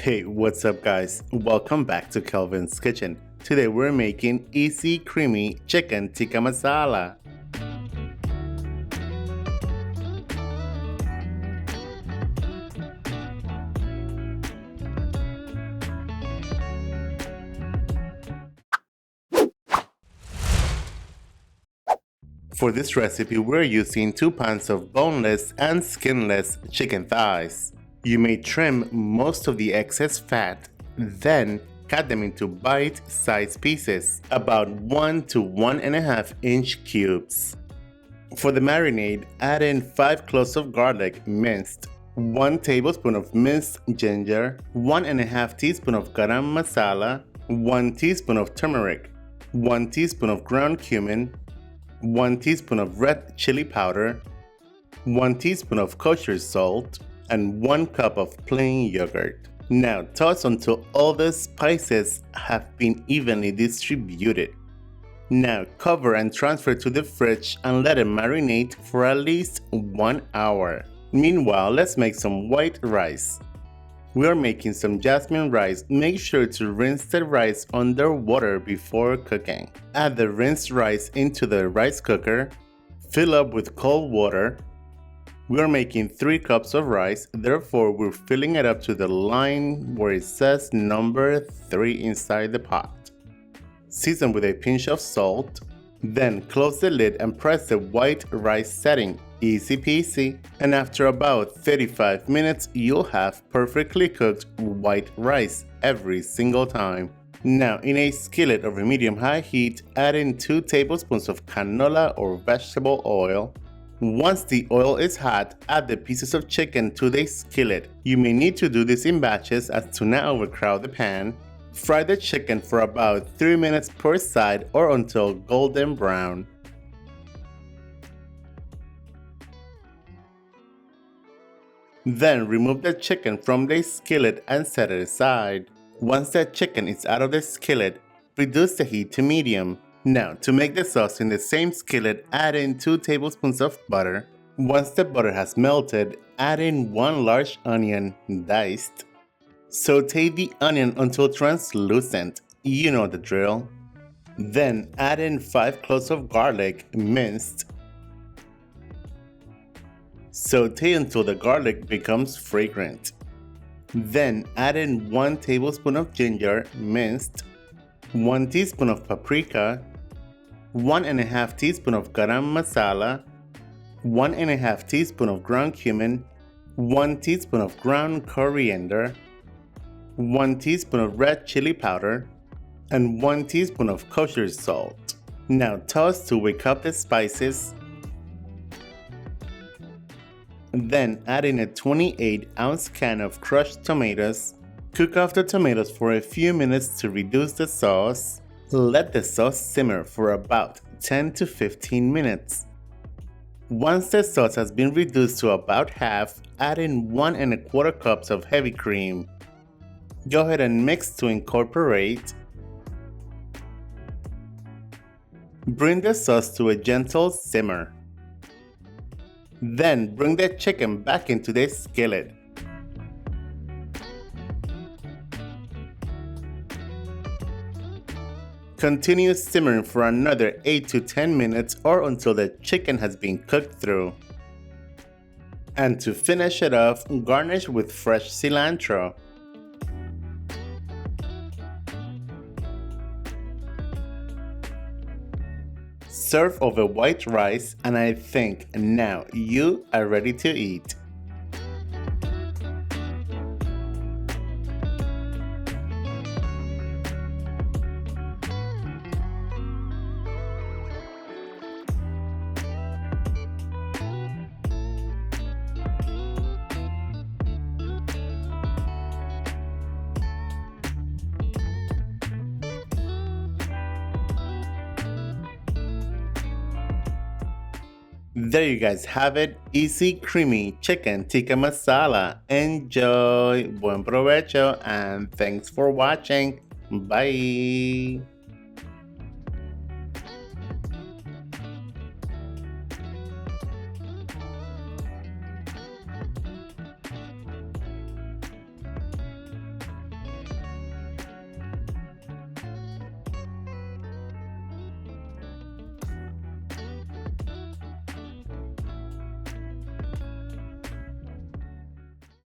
Hey, what's up guys? Welcome back to Kelvin's Kitchen. Today we're making easy creamy chicken tikka masala. For this recipe we're using 2 pounds of boneless and skinless chicken thighs. You may trim most of the excess fat, then cut them into bite-sized pieces, about 1 to 1.5 inch cubes. For the marinade, add in 5 cloves of garlic minced, 1 tablespoon of minced ginger, 1.5 teaspoon of garam masala, 1 teaspoon of turmeric, 1 teaspoon of ground cumin, 1 teaspoon of red chili powder, 1 teaspoon of kosher salt, and 1 cup of plain yogurt. Now toss until all the spices have been evenly distributed. Now cover and transfer to the fridge and let it marinate for at least 1 hour. Meanwhile, let's make some white rice. We are making some jasmine rice. Make sure to rinse the rice under water before cooking. Add the rinsed rice into the rice cooker. Fill up with cold water. We are making 3 cups of rice, therefore we're filling it up to the line where it says number 3 inside the pot. Season with a pinch of salt, then close the lid and press the white rice setting. Easy peasy. And after about 35 minutes, you'll have perfectly cooked white rice every single time. Now in a skillet over medium-high heat, add in 2 tablespoons of canola or vegetable oil. Once the oil is hot, add the pieces of chicken to the skillet. You may need to do this in batches as to not overcrowd the pan. Fry the chicken for about 3 minutes per side or until golden brown. Then remove the chicken from the skillet and set it aside. Once the chicken is out of the skillet, reduce the heat to medium. Now, to make the sauce in the same skillet, add in 2 tablespoons of butter. Once the butter has melted, add in 1 large onion diced. Saute the onion until translucent. You know the drill. Then add in 5 cloves of garlic minced. Saute until the garlic becomes fragrant. Then add in 1 tablespoon of ginger minced, 1 teaspoon of paprika, 1.5 teaspoon of garam masala, 1.5 teaspoon of ground cumin, 1 teaspoon of ground coriander, 1 teaspoon of red chili powder, and 1 teaspoon of kosher salt. Now toss to wake up the spices. Then add in a 28-ounce can of crushed tomatoes. Cook off the tomatoes for a few minutes to reduce the sauce. Let the sauce simmer for about 10 to 15 minutes. Once the sauce has been reduced to about half, add in 1.25 cups of heavy cream. Go ahead and mix to incorporate. Bring the sauce to a gentle simmer. Then bring the chicken back into the skillet. Continue simmering for another 8 to 10 minutes or until the chicken has been cooked through. And to finish it off, garnish with fresh cilantro. Serve over white rice, and I think now you are ready to eat. There you guys have it, easy creamy chicken tikka masala. Enjoy, buen provecho, and thanks for watching. Bye.